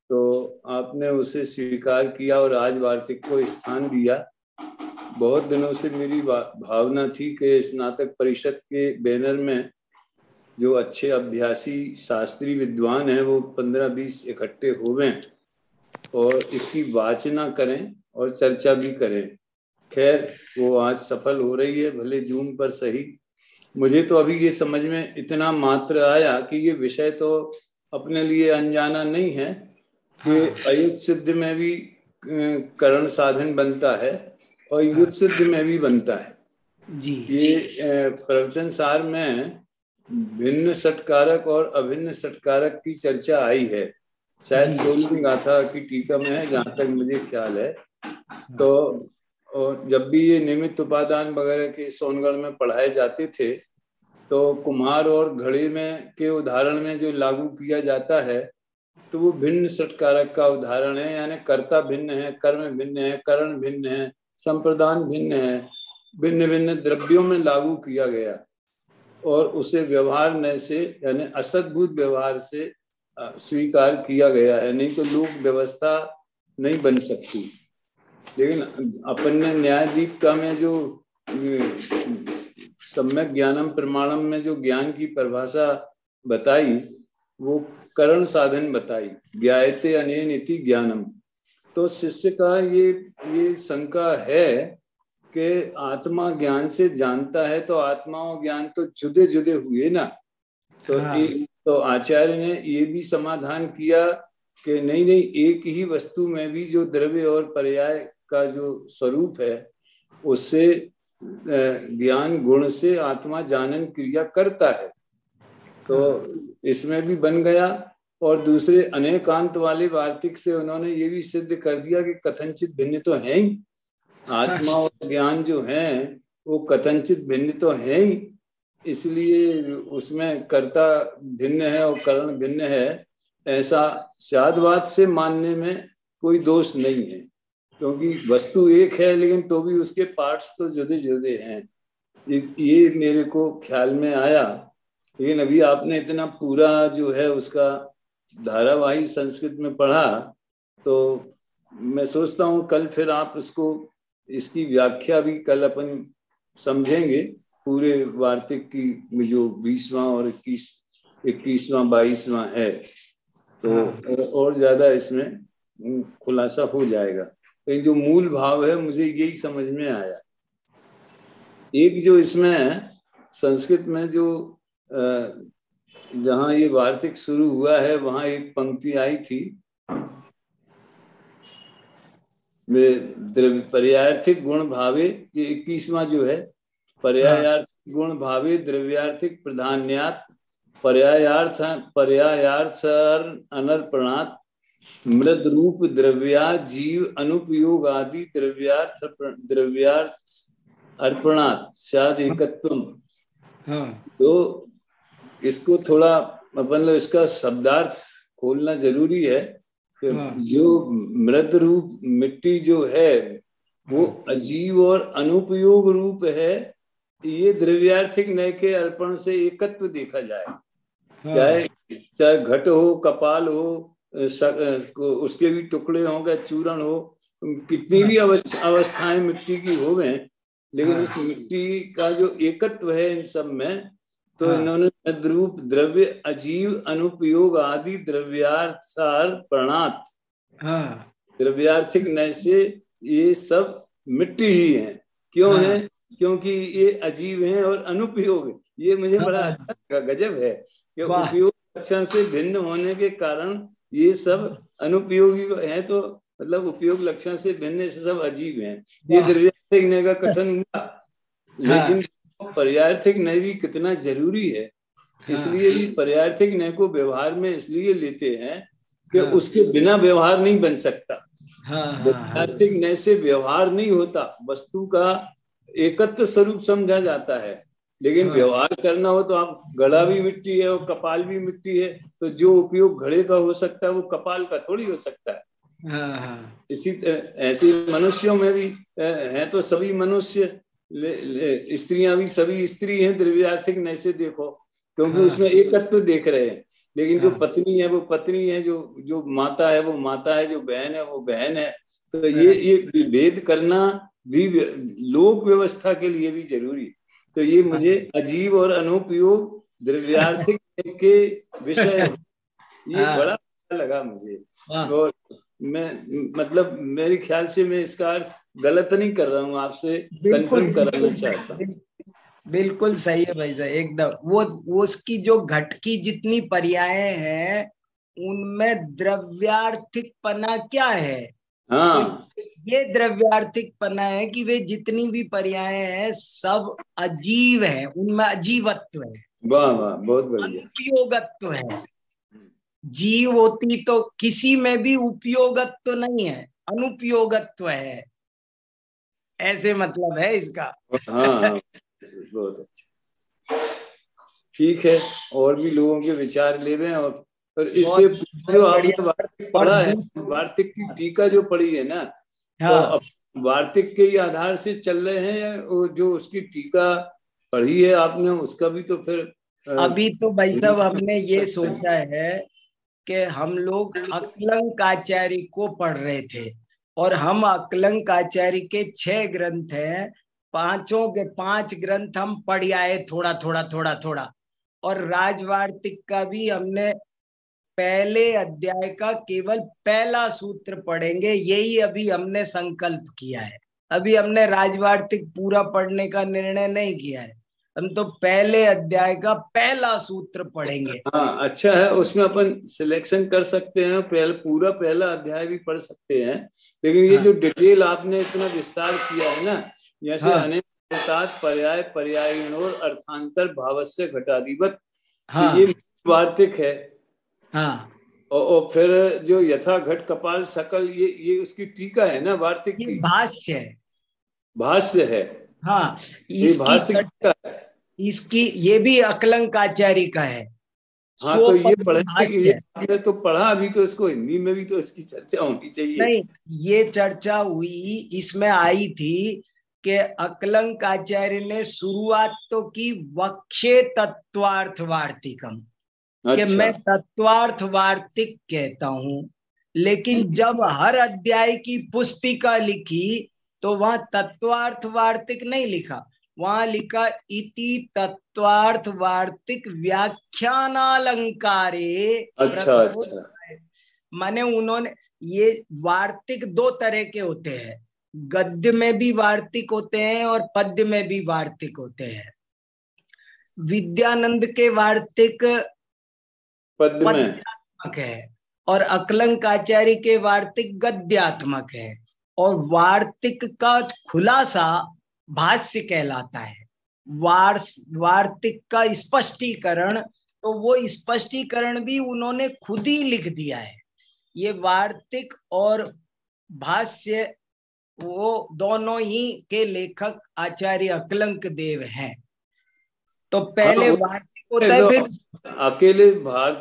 तो आपने उसे स्वीकार किया और आज वार्तिक को स्थान दिया। बहुत दिनों से मेरी भावना थी कि स्नातक परिषद के बैनर में जो अच्छे अभ्यासी शास्त्री विद्वान हैं वो 15-20 इकट्ठे होवें और इसकी वाचना करें और चर्चा भी करें। खैर वो आज सफल हो रही है, भले जूम पर सही। मुझे तो अभी ये समझ में इतना मात्र आया कि ये विषय तो अपने लिए अनजाना नहीं है कि अयुत सिद्ध में भी करण साधन बनता है और युत सिद्ध में भी बनता है जी। ये प्रवचन सार में भिन्न सटकारक और अभिन्न सटकारक की चर्चा आई है, शायद 16वीं गाथा की टीका में है जहाँ तक मुझे ख्याल है। तो और जब भी ये निमित्त उपादान वगैरह के सोनगढ़ में पढ़ाए जाते थे तो कुम्हार और घड़े में के उदाहरण में जो लागू किया जाता है तो वो भिन्न सटकारक का उदाहरण है, यानी कर्ता भिन्न है, कर्म भिन्न है, करण भिन्न है, संप्रदान भिन्न है, भिन्न भिन्न द्रव्यों में लागू किया गया और उसे व्यवहार न से यानी असद्भुत व्यवहार से स्वीकार किया गया है, नहीं तो लोक व्यवस्था नहीं बन सकती। लेकिन अपन ने न्यायदीपिका में जो सम्यक ज्ञानम प्रमाणम में जो ज्ञान की परिभाषा बताई वो करण साधन बताई, ज्ञायते अनेन इति ज्ञानम। तो शिष्य का ये शंका है कि आत्मा ज्ञान से जानता है तो आत्मा और ज्ञान तो जुदे जुदे हुए ना। तो आचार्य ने ये भी समाधान किया कि नहीं, एक ही वस्तु में भी जो द्रव्य और पर्याय का जो स्वरूप है उससे ज्ञान गुण से आत्मा जानन क्रिया करता है, तो इसमें भी बन गया। और दूसरे अनेकांत वाले वार्तिक से उन्होंने ये भी सिद्ध कर दिया कि कथनचित भिन्न तो है ही, आत्मा और ज्ञान जो है वो कथनचित भिन्न तो है ही, इसलिए उसमें कर्ता भिन्न है और कारण भिन्न है, ऐसा शादवाद से मानने में कोई दोष नहीं है, क्योंकि वस्तु एक है लेकिन तो भी उसके पार्ट्स तो जुदे जुदे हैं। ये मेरे को ख्याल में आया। लेकिन अभी आपने इतना पूरा जो है उसका धारावाही संस्कृत में पढ़ा, तो मैं सोचता हूँ कल फिर आप इसकी व्याख्या भी कल अपन समझेंगे, पूरे वार्तिक की जो 20वां और 21वां 22वां है, तो और ज्यादा इसमें खुलासा हो जाएगा। लेकिन जो मूल भाव है मुझे यही समझ में आया। एक जो इसमें संस्कृत में जो जहाँ ये वार्तिक शुरू हुआ है वहां एक पंक्ति आई थी, पर्यायार्थिक गुण भावे, ये 21वां जो है, पर्यायार्थिक गुण भावे द्रव्यार्थिक प्रधान्यात पर्यायार्थ अनर्पणात् मृद रूप द्रव्या जीव अनुपयोग आदि द्रव्यार्थ अर्पणात् शाद एकत्वम। तो इसको थोड़ा मतलब इसका शब्दार्थ खोलना जरूरी है कि जो मृद रूप मिट्टी जो है वो अजीव और अनुपयोग रूप है, ये द्रव्यार्थिक नय के अर्पण से एकत्व देखा जाए। चाहे घट हो, कपाल हो, उसके भी टुकड़े होंगे, चूर्ण हो, कितनी भी अवस्थाएं मिट्टी की हो गए, लेकिन उस मिट्टी का जो एकत्व है इन सब में, तो इन्होंने मद्रूप द्रव्य अजीव अनुपयोग आदि द्रव्यार्थार प्रणात, द्रव्यार्थिक नय से ये सब मिट्टी ही है। क्यों है? क्योंकि ये अजीब हैं और अनुपयोग। ये मुझे बड़ा अच्छा गजब है कि उपयोग लक्षण से भिन्न होने के कारण ये सब अनुपयोगी हैं, तो मतलब उपयोग लक्षण से भिन्न से सब अजीब हैं। ये द्रव्यार्थिक नय का कथन हुआ, लेकिन पर्यायार्थिक नय भी कितना जरूरी है, इसलिए भी पर्यायार्थिक नय को व्यवहार में इसलिए लेते हैं कि उसके बिना व्यवहार नहीं बन सकता। पर्यायार्थिक नय से व्यवहार नहीं होता, वस्तु का एकत्व स्वरूप समझा जाता है, लेकिन व्यवहार करना हो तो आप, घड़ा भी मिट्टी है और कपाल भी मिट्टी है, तो जो उपयोग घड़े का हो सकता है वो कपाल का थोड़ी हो सकता है। इसी तरह ऐसे मनुष्यों में भी है, तो सभी मनुष्य, स्त्रियां भी सभी स्त्री हैं द्रव्यार्थिक नय से देखो, क्योंकि उसमें एकत्व देख रहे हैं। लेकिन जो पत्नी है वो पत्नी है, जो माता है वो माता है, जो बहन है वो बहन है। तो ये भेद करना भी लोक व्यवस्था के लिए भी जरूरी। तो ये मुझे अजीब और अनुपयोग द्रव्यार्थिक के विषय ये बड़ा अच्छा लगा मुझे। और मैं मतलब मेरे ख्याल से मैं इसका अर्थ गलत नहीं कर रहा हूँ, आपसे कंफर्म कराना चाहता हूँ। बिल्कुल सही है भाई साहब, एकदम। वो उसकी जो घट की जितनी पर्याय हैं उनमें द्रव्यार्थिक पना क्या है? तो ये द्रव्यार्थिक पना है कि वे जितनी भी पर्याय हैं सब अजीव हैं, उनमें अजीवत्व है। वाह वाह, बहुत बढ़िया। उपयोगत्व है। जीव होती तो किसी में भी उपयोगत्व नहीं है, अनुपयोगत्व है, ऐसे मतलब है इसका। हाँ बहुत अच्छा, ठीक है। और भी लोगों के विचार ले रहे हैं। और इससे जो आपने पढ़ा है, वार्तिक की टीका जो पढ़ी है ना, तो वार्तिक के आधार से चल रहे हैं, या जो उसकी टीका पढ़ी है आपने उसका भी तो फिर अभी तो भाई साहब हमने ये सोचा है कि हम लोग अकलंकाचार्य को पढ़ रहे थे, और हम अकलंकाचार्य के 6 ग्रंथ हैं, 5 के 5 ग्रंथ हम पढ़ आए थोड़ा थोड़ा। और राजवार्तिक का भी हमने पहले अध्याय का केवल पहला सूत्र पढ़ेंगे, यही अभी हमने संकल्प किया है। अभी हमने राजवार्तिक पूरा पढ़ने का निर्णय नहीं किया है, हम तो पहले अध्याय का पहला सूत्र पढ़ेंगे। हाँ अच्छा है, उसमें अपन सिलेक्शन कर सकते हैं, पूरा पहला अध्याय भी पढ़ सकते हैं। लेकिन ये जो डिटेल आपने इतना विस्तार किया है ना, जैसे अनेक अर्थात पर्याय पर्यायणोर अर्थांतर भावस्य घटाधिपत। हाँ ये वार्तिक है। हाँ, और फिर जो यथा घट कपाल सकल, ये उसकी टीका है ना वार्तिक ये की, भाष्य है। भाष्य है। हाँ, ये भाष्य किसका है? इसकी ये भी अकलंकाचार्य का है। हाँ, तो ये पढ़े, भाष्य ये है। हमने तो पढ़ा, अभी तो इसको हिंदी में भी तो इसकी चर्चा होनी चाहिए। नहीं, ये चर्चा हुई, इसमें आई थी कि अकलंकाचार्य ने शुरुआत तो की वक्ष्ये तत्वार्थ वार्तिकम, कि अच्छा। मैं तत्वार्थ वार्तिक कहता हूं, लेकिन जब हर अध्याय की पुस्तिका लिखी तो वहां तत्वार्थ वार्तिक नहीं लिखा, वहां लिखा इति तत्वार्थ वार्तिक व्याख्यानालंकारे। अच्छा अच्छा। माने उन्होंने, ये वार्तिक दो तरह के होते हैं, गद्य में भी वार्तिक होते हैं और पद्य में भी वार्तिक होते हैं। विद्यानंद के वार्तिक पद्यात्मक है और अकलंकाचार्य के वार्तिक गद्यात्मक है। और वार्तिक का खुलासा भाष्य कहलाता है। वार्तिक का स्पष्टीकरण, तो वो स्पष्टीकरण भी उन्होंने खुद ही लिख दिया है। ये वार्तिक और भाष्य वो दोनों ही के लेखक आचार्य अकलंक देव हैं। तो पहले वार्तिक होता है, फिर अकेले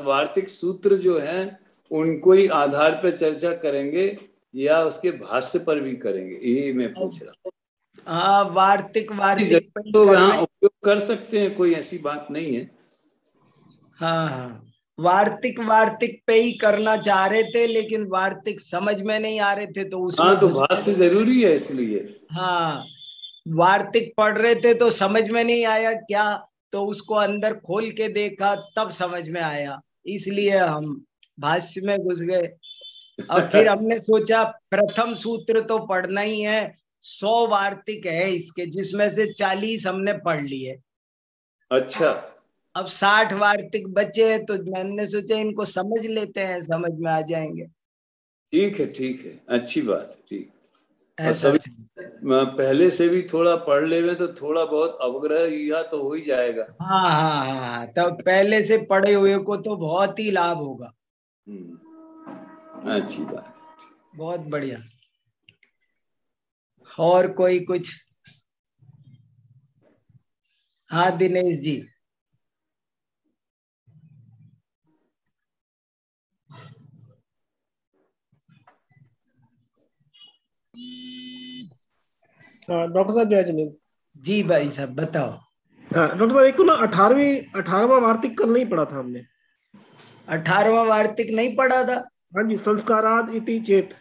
वार्तिक सूत्र जो हैं उनको ही आधार पर चर्चा करेंगे या उसके भाष्य पर भी करेंगे, ये मैं पूछ रहा हूँ। हाँ, वार्तिक तो वहाँ उपयोग कर सकते हैं, कोई ऐसी बात नहीं है। हाँ हाँ, वार्तिक पे ही करना चाह रहे थे, लेकिन वार्तिक समझ में नहीं आ रहे थे तो उसमें हाँ, तो भाष्य जरूरी है इसलिए। हाँ, वार्तिक पढ़ रहे थे तो समझ में नहीं आया क्या, तो उसको अंदर खोल के देखा तब समझ में आया, इसलिए हम भाष्य में घुस गए। और फिर हमने सोचा प्रथम सूत्र तो पढ़ना ही है, 100 वार्तिक है इसके, जिसमें से 40 हमने पढ़ लिए। अच्छा। अब 60 वार्तिक बचे हैं, तो मैंने सोचा इनको समझ लेते हैं, समझ में आ जाएंगे। ठीक है, ठीक है, अच्छी बात है, ठीक। ऐसा पहले से भी थोड़ा पढ़ ले तो थोड़ा बहुत अवग्रह या तो हो ही जाएगा। हाँ हाँ हाँ, तो पहले से पढ़े हुए को तो बहुत ही लाभ होगा। अच्छी बात है, बहुत बढ़िया। और कोई कुछ? हाँ दिनेश जी। डॉक्टर साहब जय जिनेन्द्र जी भाई साहब बताओ। डॉक्टर साहब, एक तो ना 18वां वार्तिक कल नहीं पढ़ा था हमने। 18वां वार्तिक नहीं पढ़ा था? हाँ जी, संस्काराद इति चेत।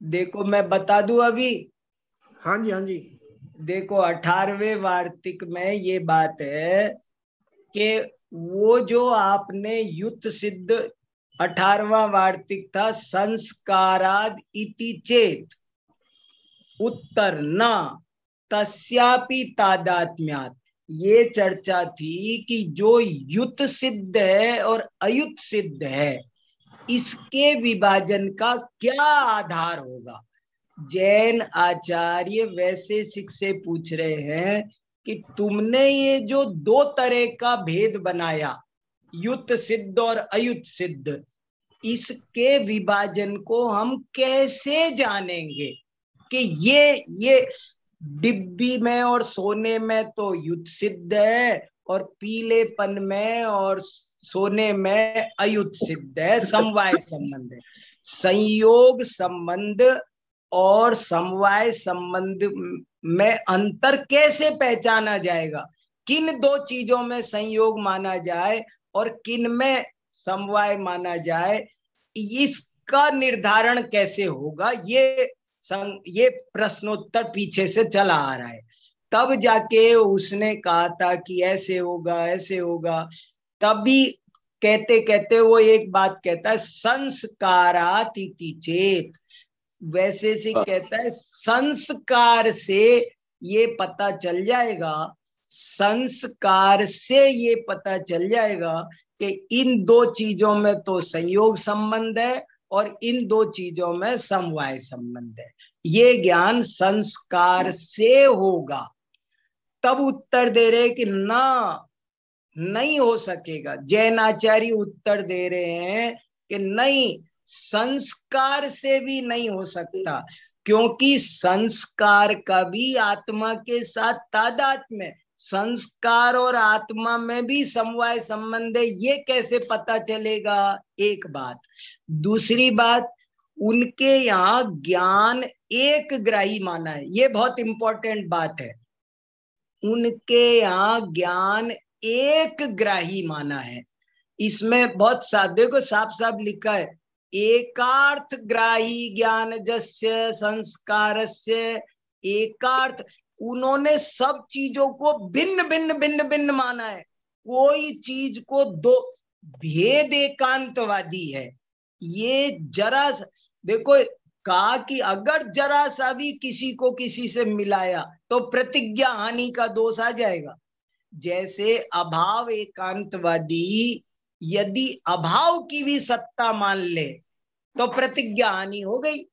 देखो मैं बता दूं अभी। हाँ जी, हाँ जी। देखो 18वें वार्तिक में ये बात है कि वो जो आपने युत सिद्ध 18वां वार्तिक था, संस्काराद इति चेत उत्तर न तस्यापि तादात्म्यात्, ये चर्चा थी कि जो युत सिद्ध है और अयुत सिद्ध है, इसके विभाजन का क्या आधार होगा। जैन आचार्य वैशेषिक से पूछ रहे हैं कि तुमने ये जो दो तरह का भेद बनाया, युत सिद्ध और अयुत सिद्ध, इसके विभाजन को हम कैसे जानेंगे कि ये डिब्बी में और सोने में तो युत सिद्ध है और पीलेपन में और सोने में अयुत सिद्ध है, समवाय संबंध है। संयोग संबंध और समवाय संबंध में अंतर कैसे पहचाना जाएगा? किन दो चीजों में संयोग माना जाए और किन में समवाय माना जाए, इसका निर्धारण कैसे होगा? ये प्रश्नोत्तर पीछे से चला आ रहा है। तब जाके उसने कहा था कि ऐसे होगा ऐसे होगा। तभी कहते कहते वो एक बात कहता है, संस्कारात इति चेत। वैशेषिक कहता है संस्कार से ये पता चल जाएगा, संस्कार से ये पता चल जाएगा कि इन दो चीजों में तो संयोग संबंध है और इन दो चीजों में समवाय संबंध है। ये ज्ञान संस्कार से होगा। तब उत्तर दे रहे कि ना, नहीं हो सकेगा। जैनाचार्य उत्तर दे रहे हैं कि नहीं, संस्कार से भी नहीं हो सकता, क्योंकि संस्कार का भी आत्मा के साथ तादात्म्य है। संस्कार और आत्मा में भी समवाय संबंध है, ये कैसे पता चलेगा? एक बात। दूसरी बात, उनके यहाँ ज्ञान एक ग्राही माना है, ये बहुत इंपॉर्टेंट बात है। उनके यहाँ ज्ञान एक ग्राही माना है। इसमें बहुत साफ, देखो साफ साफ लिखा है, एकार्थ ग्राही ज्ञान जस्य संस्कारस्य एकार्थ। उन्होंने सब चीजों को भिन्न भिन्न भिन्न भिन्न माना है, कोई चीज को दो, भेद एकांतवादी है। ये जरा देखो, कहा कि अगर जरा सा भी किसी को किसी से मिलाया तो प्रतिज्ञा हानि का दोष आ जाएगा। जैसे अभाव एकांतवादी यदि अभाव की भी सत्ता मान ले तो प्रतिज्ञा हानि हो गई।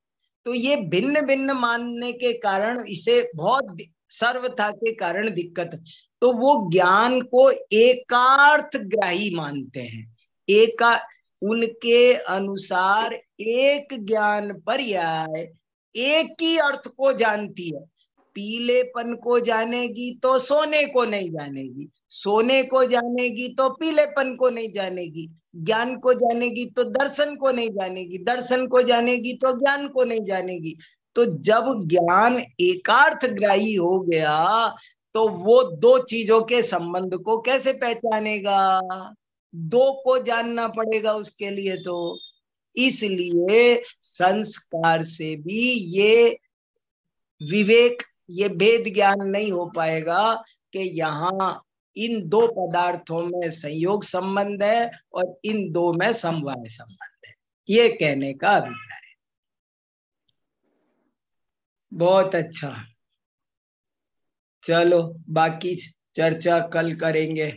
तो ये भिन्न भिन्न मानने के कारण इसे बहुत सर्वथा के कारण दिक्कत। तो वो ज्ञान को एकार्थ ग्राही मानते हैं। उनके अनुसार एक ज्ञान पर्याय एक ही अर्थ को जानती है। पीलेपन को जानेगी तो सोने को नहीं जानेगी, सोने को जानेगी तो पीलेपन को नहीं जानेगी, ज्ञान को जानेगी तो दर्शन को नहीं जानेगी, दर्शन को जानेगी तो ज्ञान को नहीं जानेगी। तो जब ज्ञान एकार्थ ग्राही हो गया तो वो दो चीजों के संबंध को कैसे पहचानेगा? दो को जानना पड़ेगा उसके लिए। तो इसलिए संस्कार से भी ये विवेक, ये भेद ज्ञान नहीं हो पाएगा कि यहाँ इन दो पदार्थों में संयोग संबंध है और इन दो में समवाय संबंध है। ये कहने का अभिप्राय। बहुत अच्छा, चलो बाकी चर्चा कल करेंगे।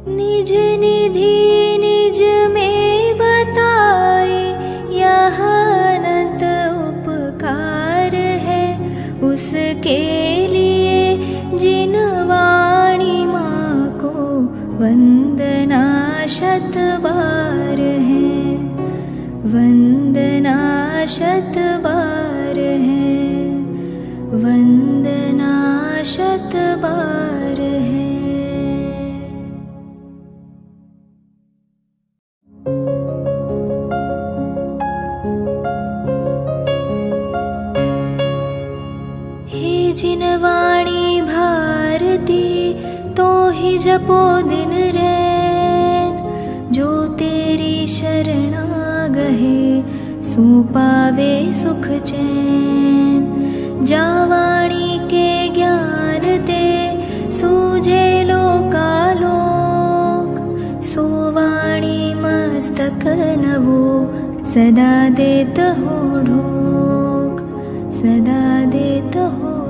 निज निधि निज में बताए, यह अनंत उपकार है उसके लिए जिन वाणी माँ को वंदना शत बार है, वंदना शत बार है, वंदना शत बार है। हे जिन वाणी भारती तो ही जपो दिन रैन, जो तेरी शरणा गहे सो पावे सुख चैन। जा वाणी के ज्ञान ते सूझे लोकालोक, सो वाणी मस्तक नवो सदा देत हो ढोक, सदा देत हो